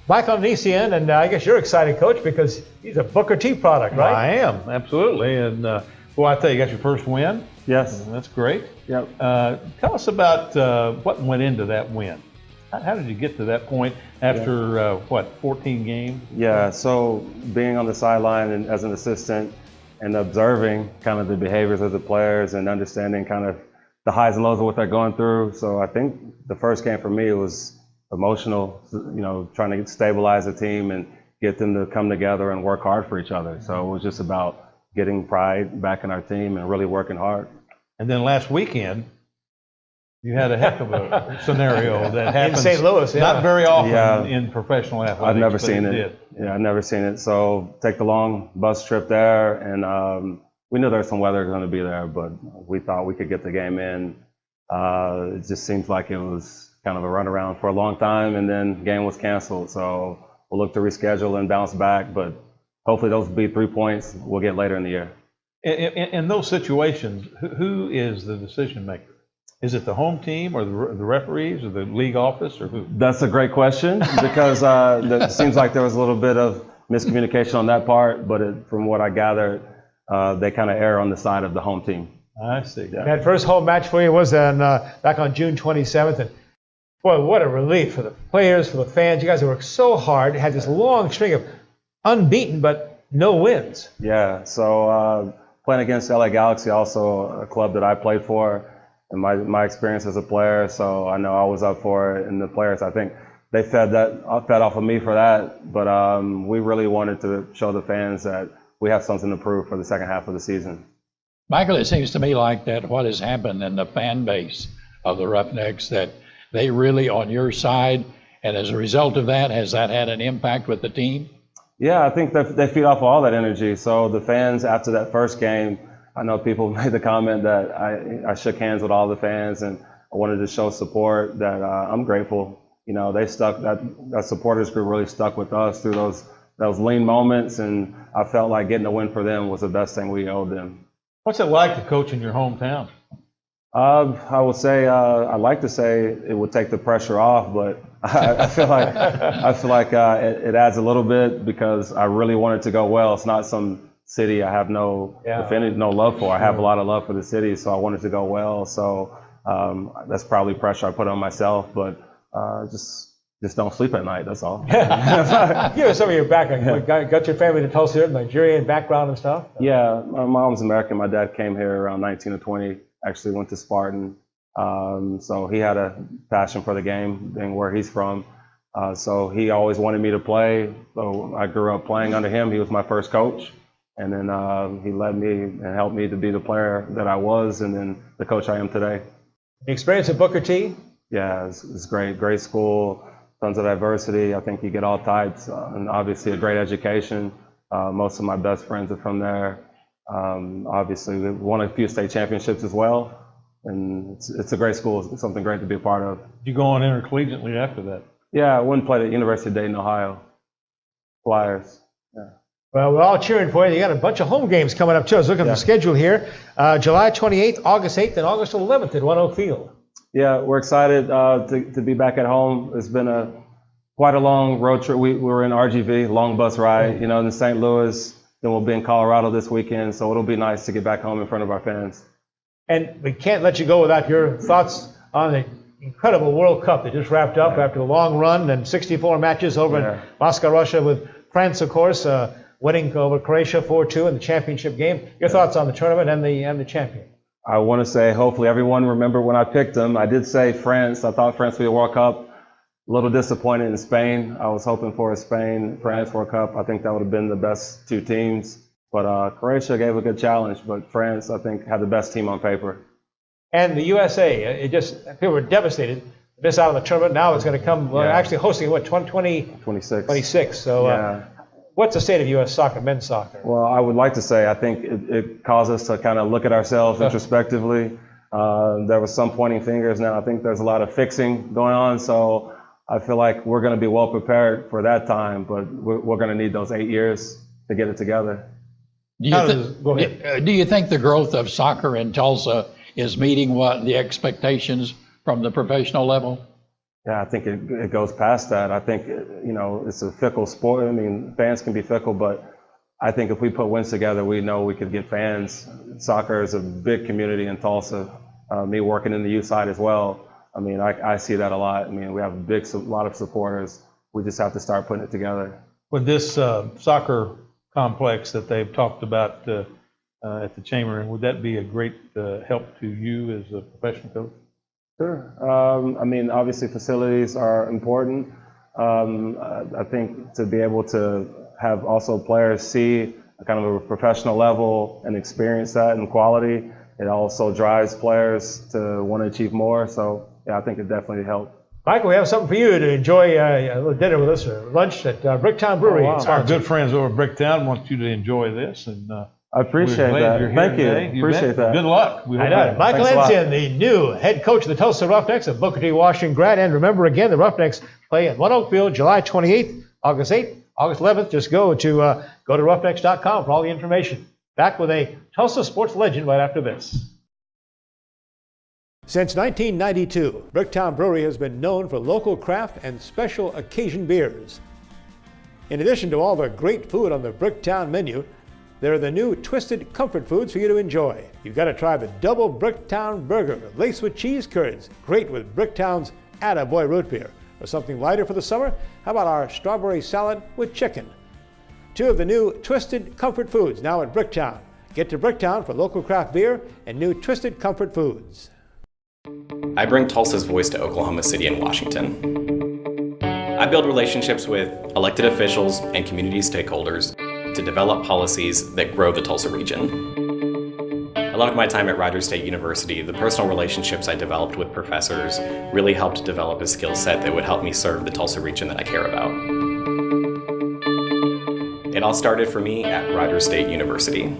Michael Nsien. And I guess you're excited, Coach, because he's a Booker T product, right? I am, absolutely. And, well, I tell you, you got your first win. Yes. That's great. Yep. Tell us about what went into that win. How did you get to that point after, 14 games? Yeah, so being on the sideline and as an assistant and observing kind of the behaviors of the players and understanding kind of the highs and lows of what they're going through. So I think the first game for me was emotional, trying to stabilize the team and get them to come together and work hard for each other. So it was just about getting pride back in our team and really working hard. And then last weekend, you had a heck of a scenario that happens in St. Louis, not very often in professional athletics. I've never seen it. Yeah, I've never seen it. So take the long bus trip there, and we knew there was some weather going to be there, but we thought we could get the game in. It just seems like it was kind of a runaround for a long time, and then the game was canceled. So we'll look to reschedule and bounce back, but hopefully those will be 3 points we'll get later in the year. In those situations, who is the decision maker? Is it the home team or the referees or the league office or who? That's a great question because it seems like there was a little bit of miscommunication on that part, but from what I gathered, they kind of err on the side of the home team. I see. Yeah. That first home match for you was back on June 27th. And boy, what a relief for the players, for the fans. You guys have worked so hard. Had this long string of unbeaten but no wins. Yeah, so playing against LA Galaxy, also a club that I played for, and my experience as a player, so I know I was up for it. And the players, I think they fed off of me for that. But we really wanted to show the fans that we have something to prove for the second half of the season. Michael, it seems to me like that what has happened in the fan base of the Roughnecks, that they really on your side, and as a result of that, has that had an impact with the team? Yeah, I think that they feed off all that energy. So the fans after that first game, I know people made the comment that I shook hands with all the fans and I wanted to show support, that I'm grateful. They stuck, that supporters group really stuck with us through those lean moments, and I felt like getting a win for them was the best thing we owed them. What's it like to coach in your hometown? I would say, I'd like to say it would take the pressure off, but I feel like it adds a little bit because I really want it to go well. It's not some city I have no affinity, no love for. I have a lot of love for the city, so I want it to go well. So that's probably pressure I put on myself, but just just don't sleep at night. That's all. Give us some of your background. Got your family to Tulsa, Nigerian background and stuff? Yeah, my mom's American. My dad came here around 19 or 20. Actually went to Spartan. So he had a passion for the game, being where he's from. So he always wanted me to play. So I grew up playing under him. He was my first coach. And then he led me and helped me to be the player that I was and then the coach I am today. The experience at Booker T? Yeah, it's great. Great school, tons of diversity. I think you get all types, and obviously a great education. Most of my best friends are from there. Obviously, we won a few state championships as well. And it's a great school. It's something great to be a part of. You go on intercollegiately after that? Yeah, I went and played at University of Dayton, Ohio. Flyers. Yeah. Well, we're all cheering for you. You got a bunch of home games coming up, too. I was looking at the schedule here. July 28th, August 8th, and August 11th at One Oak Field. Yeah, we're excited to be back at home. It's been quite a long road trip. We were in RGV, long bus ride, in St. Louis. Then we'll be in Colorado this weekend, so it'll be nice to get back home in front of our fans. And we can't let you go without your thoughts on the incredible World Cup that just wrapped up after a long run and 64 matches over in Moscow, Russia, with France, of course, winning over Croatia 4-2 in the championship game. Your thoughts on the tournament and the champion? I want to say, hopefully everyone remembered when I picked them. I did say France. I thought France would be a World Cup. A little disappointed in Spain. I was hoping for a Spain-France World Cup. I think that would have been the best two teams. But Croatia gave a good challenge, but France, I think, had the best team on paper. And the USA, people were devastated to miss out on the tournament. Now it's going to come, actually hosting, 26. So what's the state of U.S. soccer, men's soccer? Well, I would like to say I think it caused us to kind of look at ourselves introspectively. There was some pointing fingers. Now I think there's a lot of fixing going on. So I feel like we're going to be well prepared for that time, but we're going to need those 8 years to get it together. Do you think the growth of soccer in Tulsa is meeting the expectations from the professional level? Yeah, I think it goes past that. I think, it's a fickle sport. I mean, fans can be fickle, but I think if we put wins together, we know we could get fans. Soccer is a big community in Tulsa. Me working in the youth side as well. I mean, I see that a lot. I mean, we have a lot of supporters. We just have to start putting it together. With this soccer complex that they've talked about at the Chamber, would that be a great help to you as a professional coach? Sure. I mean, obviously facilities are important. I think to be able to have also players see a kind of a professional level and experience that and quality, it also drives players to want to achieve more. So, I think it definitely helped. Michael, we have something for you to enjoy a little dinner with us or lunch at Bricktown Brewery. Oh, wow. Our good friends over at Bricktown want you to enjoy this. And I appreciate that. Thank you. Appreciate that. Good luck. Michael Nsien, the new head coach of the Tulsa Roughnecks, a Booker T. Washington grad. And remember again, the Roughnecks play at One Oak Field July 28th, August 8th, August 11th. Just go to roughnecks.com for all the information. Back with a Tulsa sports legend right after this. Since 1992, Bricktown Brewery has been known for local craft and special occasion beers. In addition to all the great food on the Bricktown menu, there are the new twisted comfort foods for you to enjoy. You've got to try the double Bricktown burger, laced with cheese curds, great with Bricktown's Attaboy root beer. Or something lighter for the summer, how about our strawberry salad with chicken? Two of the new twisted comfort foods now at Bricktown. Get to Bricktown for local craft beer and new twisted comfort foods. I bring Tulsa's voice to Oklahoma City and Washington. I build relationships with elected officials and community stakeholders to develop policies that grow the Tulsa region. I loved my time at Rider State University. The personal relationships I developed with professors really helped develop a skill set that would help me serve the Tulsa region that I care about. It all started for me at Rider State University.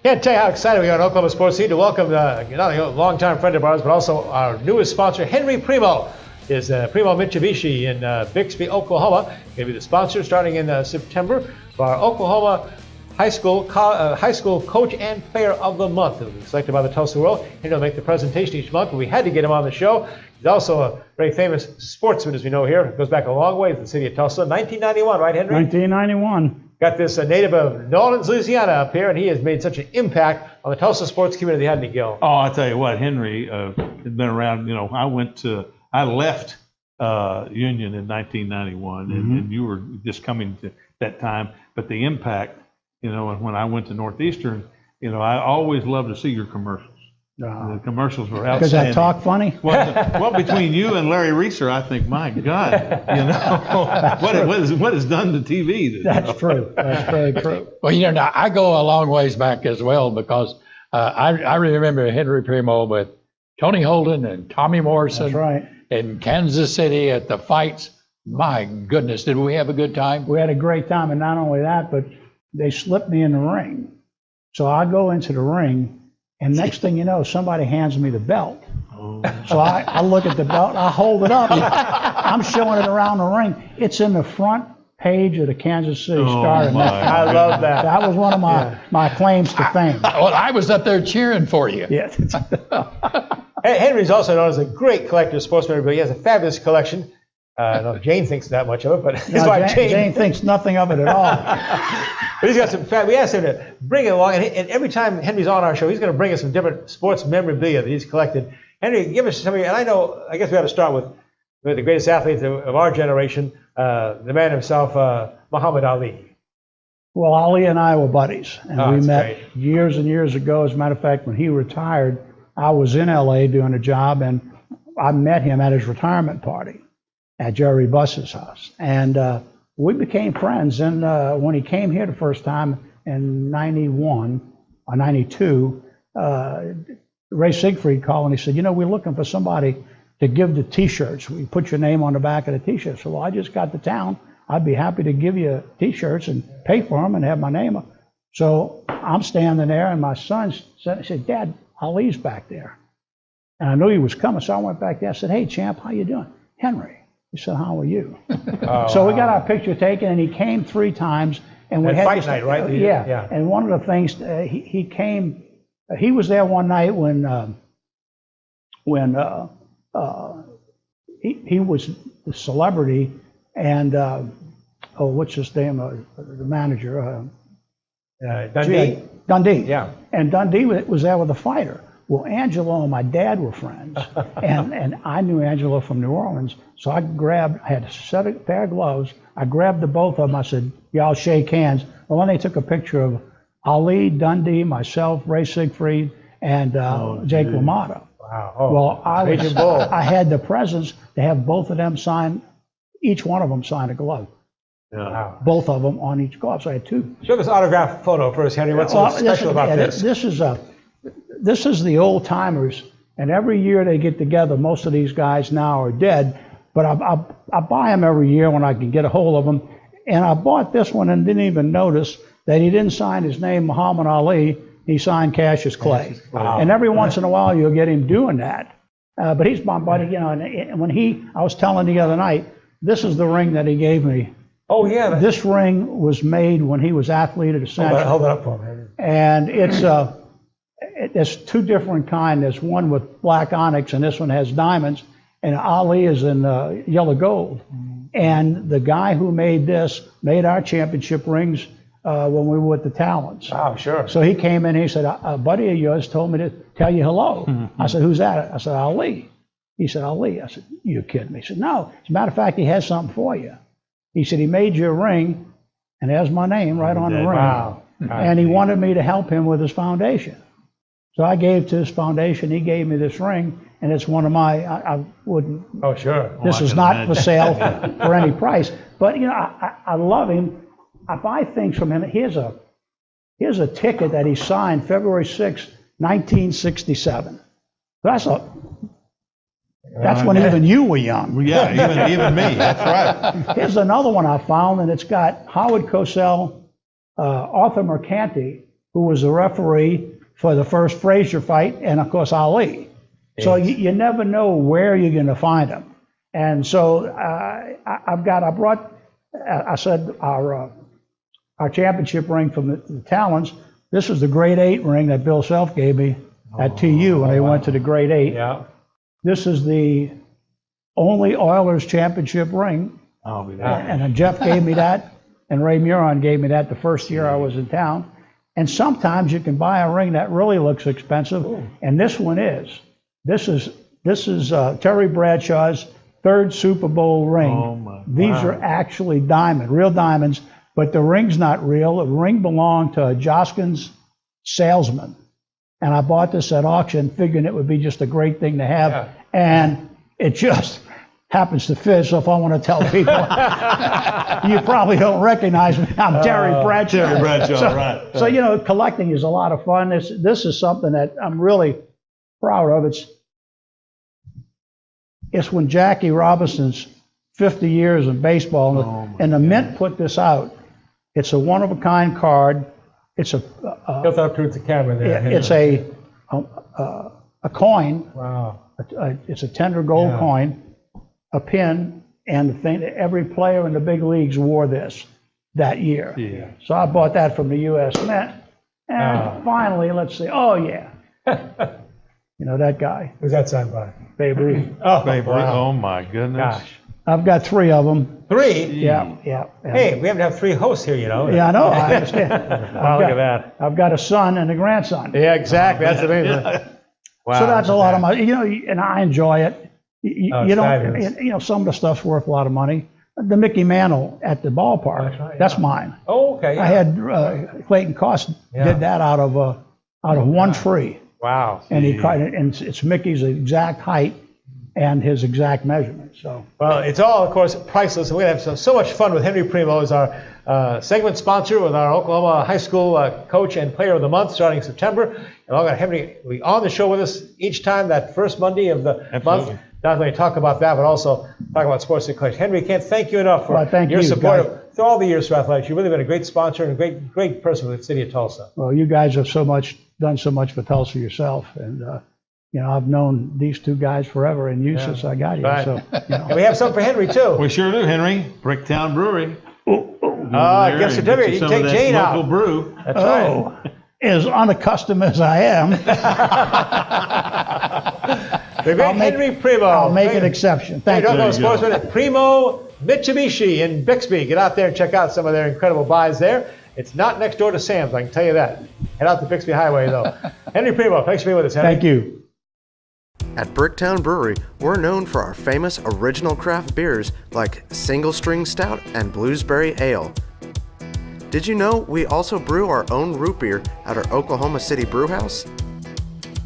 Can't tell you how excited we are at Oklahoma Sportscene to welcome not only a longtime friend of ours, but also our newest sponsor, Henry Primeaux. Is Primeaux Mitsubishi in Bixby, Oklahoma. Going to be the sponsor starting in September for our Oklahoma High School Coach and Player of the Month. He'll be selected by the Tulsa World. He'll make the presentation each month, but we had to get him on the show. He's also a very famous sportsman, as we know here. It goes back a long way to the city of Tulsa. 1991, right, Henry? 1991. Got this native of New Orleans, Louisiana up here, and he has made such an impact on the Tulsa sports community, hadn't he, Gil? Oh, I tell you what, Henry has been around. I left Union in 1991, and you were just coming to that time. But the impact, when I went to Northeastern, I always loved to see your commercials. The commercials were outstanding. Because I talk funny? Well, between you and Larry Reeser, I think, my God, what is done to TV? That's true. That's very true. Well, now I go a long ways back as well, because I remember Henry Primeaux with Tony Holden and Tommy Morrison. That's right. In Kansas City at the fights. My goodness, did we have a good time? We had a great time, and not only that, but they slipped me in the ring. So I go into the ring, and next thing you know, somebody hands me the belt. Oh. So I look at the belt, I hold it up. I'm showing it around the ring. It's in the front page of the Kansas City Star. I love that. That was one of my claims to fame. Well, I was up there cheering for you. Yeah. Henry's also known as a great collector of sports memorabilia. He has a fabulous collection. I don't know if Jane thinks that much of it, but his wife Jane thinks nothing of it at all. But he's got some we asked him to bring it along, and every time Henry's on our show, he's going to bring us some different sports memorabilia that he's collected. Henry, give us some of your, and I guess we ought to start with the greatest athlete of our generation, the man himself, Muhammad Ali. Well, Ali and I were buddies, and we met great. years and years ago. As a matter of fact, when he retired, I was in LA doing a job, and I met him at his retirement party at Jerry Buss's house. And we became friends. And when he came here the first time in 91 or 92, Ray Siegfried called and he said, we're looking for somebody to give the T-shirts. We put your name on the back of the T-shirts. So, well, I just got to town. I'd be happy to give you T-shirts and pay for them and have my name on. So I'm standing there, and my son said, Dad, Ali's back there. And I knew he was coming, so I went back there. I said, hey, champ, how you doing? Henry. He said, how are you? So we got our picture taken, and he came 3 times. And we had fight night, right? Yeah. And one of the things, he came, he was there one night when he was the celebrity, and what's his name, the manager? Dundee. Dundee. Yeah. And Dundee was there with a fighter. Well, Angelo and my dad were friends, and I knew Angelo from New Orleans, so I had a pair of gloves. I grabbed the both of them. I said, y'all shake hands. Well, then they took a picture of Ali, Dundee, myself, Ray Siegfried, and Jake LaMotta. Wow. Oh, well, I had the presence to have both of them sign, each one of them sign a glove. Yeah. Wow. Both of them on each glove, so I had 2. Show this autograph photo first, Henry. What's so special about this? This is the old timers, and every year they get together. Most of these guys now are dead, but I buy them every year when I can get a hold of them. And I bought this one and didn't even notice that he didn't sign his name Muhammad Ali. He signed Cassius Clay. Wow. And every once in a while you'll get him doing that. But he's my buddy, And when I was telling the other night, this is the ring that he gave me. Oh yeah. This ring was made when he was athlete of the century. Hold it up for me. And it's 2 different kinds. There's one with black onyx, and this one has diamonds. And Ali is in yellow gold. And the guy who made this made our championship rings when we were with the Talons. Oh, sure. So he came in. He said, "A buddy of yours told me to tell you hello." Mm-hmm. I said, "Who's that?" I said, "Ali." He said, "Ali." I said, "You kidding me?" He said, "No. As a matter of fact, he has something for you." He said, "He made you a ring, and there's my name right on the ring." Wow. And he wanted me to help him with his foundation. So I gave to his foundation. He gave me this ring, and it's one of my. I wouldn't. Oh, sure. This is not for sale for any price. But I love him. I buy things from him. Here's a ticket that he signed February 6, 1967. That's when even you were young. Yeah, even me. That's right. Here's another one I found, and it's got Howard Cosell, Arthur Mercanti, who was the referee for the first Frazier fight, and of course Ali. Yes. So you never know where you're going to find them. And so I said our championship ring from the Talons. This is the grade 8 ring that Bill Self gave me at TU when they went to the grade 8. Yeah. This is the only Oilers championship ring. Oh, yeah. And Jeff gave me that. and Ray Muron gave me that the first year I was in town. And sometimes you can buy a ring that really looks expensive, and this one is. This is Terry Bradshaw's third Super Bowl ring. These are actually real diamonds, but the ring's not real. The ring belonged to a Joskins salesman. And I bought this at auction thinking it would be just a great thing to have. And it just happens to fit. So if I want to tell people, you probably don't recognize me. I'm Terry Bradshaw. Terry Bradshaw, right. So, you know, collecting is a lot of fun. This is something that I'm really proud of. It's when Jackie Robinson's 50 years in baseball, and the Mint put this out. It's a one-of-a-kind card. It's a He'll talk towards the camera there. it's a coin. Wow. It's a tender gold coin, a pin, and the thing that every player in the big leagues wore this that year. Yeah. So I bought that from the U.S. Mint. And finally, let's see. Oh, yeah. You know that guy. Who's that signed by? Babe Ruth. Oh, Babe Ruth. wow. Oh, my goodness. Gosh. I've got 3 of them. 3? Yeah. Hey, we haven't have 3 hosts here, you know. Yeah, I know. I understand. Wow, look at that. I've got a son and a grandson. Yeah, exactly. That's amazing. Wow. So that's a lot of money. You know, and I enjoy it. You fabulous. you know, some of the stuff's worth a lot of money. The Mickey Mantle at the ballpark, that's mine. Oh, okay. I had Clayton Cost did that out of one tree. Wow. And it's Mickey's exact height and his exact measurement. So. Well, it's all, of course, priceless. We're going to have so much fun with Henry Primeauz, our segment sponsor, with our Oklahoma high school coach and player of the month starting September. And we're going to have Henry on the show with us each time that first Monday of the month. Not only talk about that, but also talk about sports and coach. Henry, can't thank you enough for your support through all the years for athletics. You've really been a great sponsor and a great person with the city of Tulsa. Well, you guys have done so much for Tulsa yourself, and you know, I've known these 2 guys forever and you since I got here. Right. So, you know. And we have something for Henry too. We sure do, Henry. Bricktown Brewery. Gift certificate. You can take Jane out. Local brew. That's right. As unaccustomed as I am. The great Henry Primeaux. I'll make an exception. Thank you. Oklahoma Sportsman at Primeaux Mitsubishi in Bixby. Get out there and check out some of their incredible buys there. It's not next door to Sam's, I can tell you that. Head out to Bixby Highway, though. Henry Primeaux, thanks for being with us, Henry. Thank you. At Bricktown Brewery, we're known for our famous original craft beers like Single String Stout and Bluesberry Ale. Did you know we also brew our own root beer at our Oklahoma City brewhouse?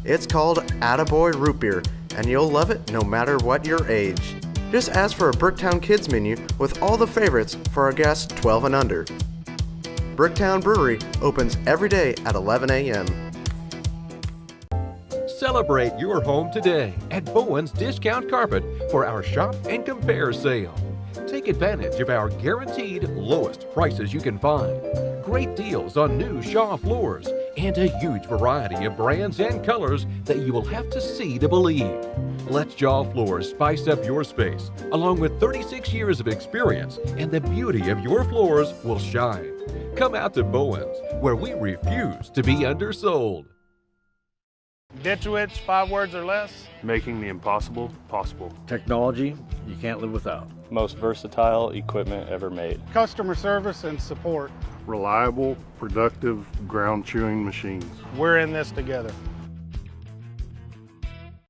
It's called Attaboy Root Beer, and you'll love it no matter what your age. Just ask for a Bricktown Kids menu with all the favorites for our guests 12 and under. Bricktown Brewery opens every day at 11 a.m. Celebrate your home today at Bowen's Discount Carpet for our Shop and Compare sale. Take advantage of our guaranteed lowest prices you can find, great deals on new Shaw floors, and a huge variety of brands and colors that you will have to see to believe. Let Shaw Floors spice up your space, along with 36 years of experience, and the beauty of your floors will shine. Come out to Bowen's, where we refuse to be undersold. Ditch Witch, 5 words or less. Making the impossible possible. Technology you can't live without. Most versatile equipment ever made. Customer service and support. Reliable, productive, ground-chewing machines. We're in this together.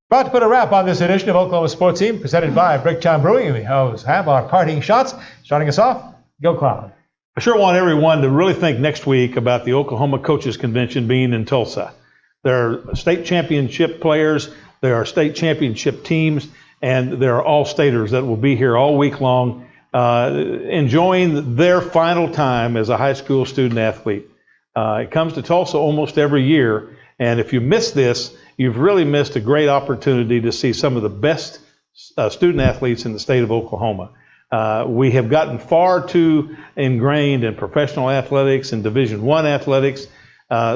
About to put a wrap on this edition of Oklahoma Sportscene, presented by Bricktown Brewery. We always have our parting shots. Starting us off, Go Cloud. I sure want everyone to really think next week about the Oklahoma Coaches Convention being in Tulsa. There are state championship players, there are state championship teams, and there are all-staters that will be here all week long, enjoying their final time as a high school student athlete. It comes to Tulsa almost every year, and if you miss this, you've really missed a great opportunity to see some of the best student athletes in the state of Oklahoma. We have gotten far too ingrained in professional athletics and Division I athletics.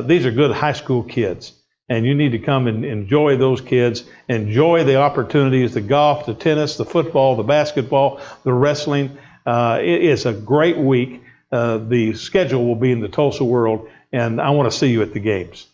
These are good high school kids, and you need to come and enjoy those kids, enjoy the opportunities, the golf, the tennis, the football, the basketball, the wrestling. It is a great week. The schedule will be in the Tulsa World, and I want to see you at the games.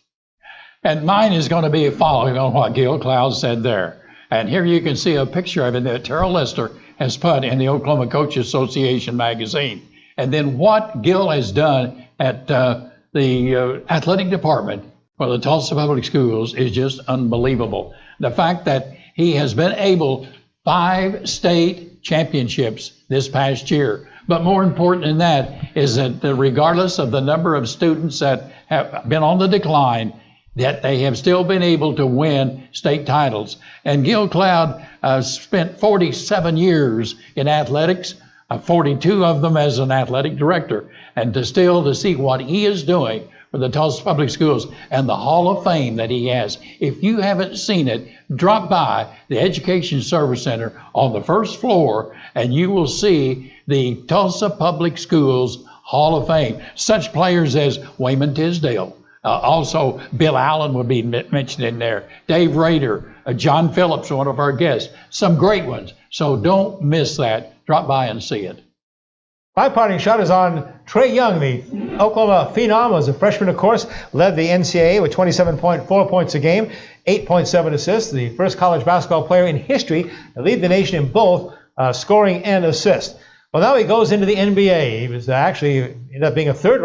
And mine is going to be following on what Gil Cloud said there. And here you can see a picture of it that Terrell Lister has put in the Oklahoma Coaches Association magazine. And then what Gil has done at the athletic department for the Tulsa Public Schools is just unbelievable. The fact that he has been able 5 state championships this past year. But more important than that is that regardless of the number of students that have been on the decline, that they have still been able to win state titles. And Gil Cloud spent 47 years in athletics, 42 of them as an athletic director. And to see what he is doing for the Tulsa Public Schools and the Hall of Fame that he has. If you haven't seen it, drop by the Education Service Center on the first floor and you will see the Tulsa Public Schools Hall of Fame. Such players as Wayman Tisdale. Also, Bill Allen would be mentioned in there. Dave Rader, John Phillips, one of our guests. Some great ones. So don't miss that. Drop by and see it. My parting shot is on Trae Young, the Oklahoma Phenom, was a freshman, of course, led the NCAA with 27.4 points a game, 8.7 assists, the first college basketball player in history to lead the nation in both scoring and assists. Well, now he goes into the NBA. He was actually ended up being a third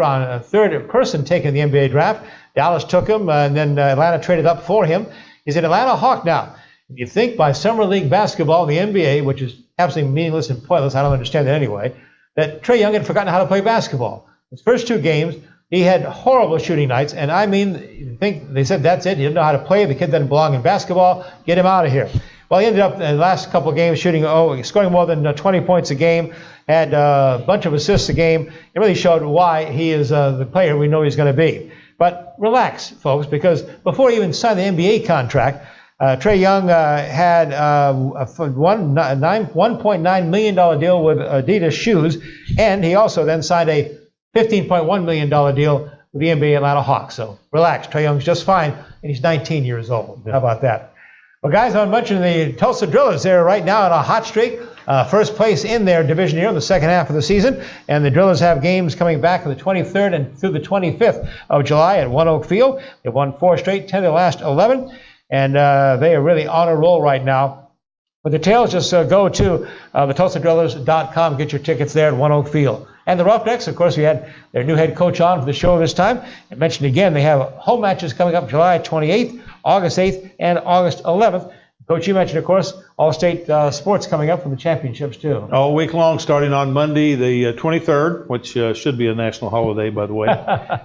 person taken in the NBA draft. Dallas took him, and then Atlanta traded up for him. He's an Atlanta Hawk now. You think by summer league basketball, the NBA, which is absolutely meaningless and pointless, I don't understand that anyway, that Trae Young had forgotten how to play basketball. His first 2 games, he had horrible shooting nights, and I mean, they said that's it. He didn't know how to play. The kid doesn't belong in basketball. Get him out of here. Well, he ended up in the last couple of games scoring more than 20 points a game, had a bunch of assists a game. It really showed why he is the player we know he's going to be. But relax, folks, because before he even signed the NBA contract, Trae Young had a $1.9 million deal with Adidas shoes, and he also then signed a $15.1 million deal with the NBA Atlanta Hawks. So relax, Trae Young's just fine, and he's 19 years old. How about that? Well, guys, I mentioned the Tulsa Drillers. They're right now on a hot streak. First place in their division here in the second half of the season. And the Drillers have games coming back on the 23rd and through the 25th of July at One Oak Field. They've won 4 straight, 10 of the last 11. And they are really on a roll right now. For details, just go to thetulsadrillers.com. Get your tickets there at One Oak Field. And the Roughnecks, of course, we had their new head coach on for the show this time. I mentioned again, they have home matches coming up July 28th, August 8th, and August 11th. Coach, you mentioned, of course, all-state sports coming up for the championships, too. All week long, starting on Monday, the 23rd, which should be a national holiday, by the way,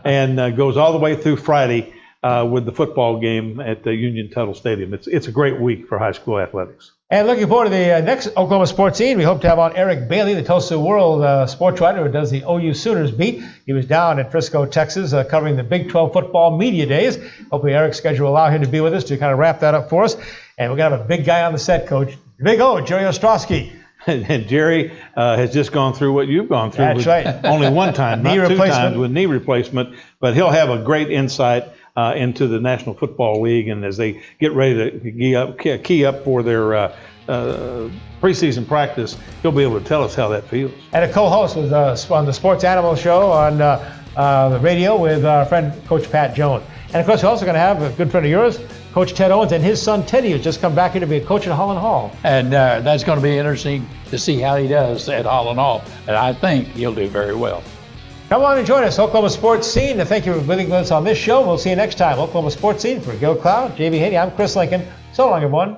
and goes all the way through Friday with the football game at the Union Tuttle Stadium. It's a great week for high school athletics. And looking forward to the next Oklahoma Sportscene, we hope to have on Eric Bailey, the Tulsa World sports writer who does the OU Sooners beat. He was down in Frisco, Texas, covering the Big 12 football media days. Hopefully Eric's schedule will allow him to be with us to kind of wrap that up for us. And we're going to have a big guy on the set, Coach. Big O, Jerry Ostrowski. And Jerry has just gone through what you've gone through. That's right. Only one time, not 2 times with knee replacement. But he'll have a great insight into the National Football League, and as they get ready to key up for their preseason practice, he'll be able to tell us how that feels. And a co-host was on the Sports Animal Show on the radio with our friend Coach Pat Jones. And of course, we're also going to have a good friend of yours, Coach Ted Owens, and his son Teddy, who's just come back here to be a coach at Holland Hall. And that's going to be interesting to see how he does at Holland Hall. And I think he'll do very well. Come on and join us, Oklahoma Sports Scene. And thank you for being with us on this show. We'll see you next time. Oklahoma Sports Scene for Gil Cloud, J.B. Haney. I'm Chris Lincoln. So long, everyone.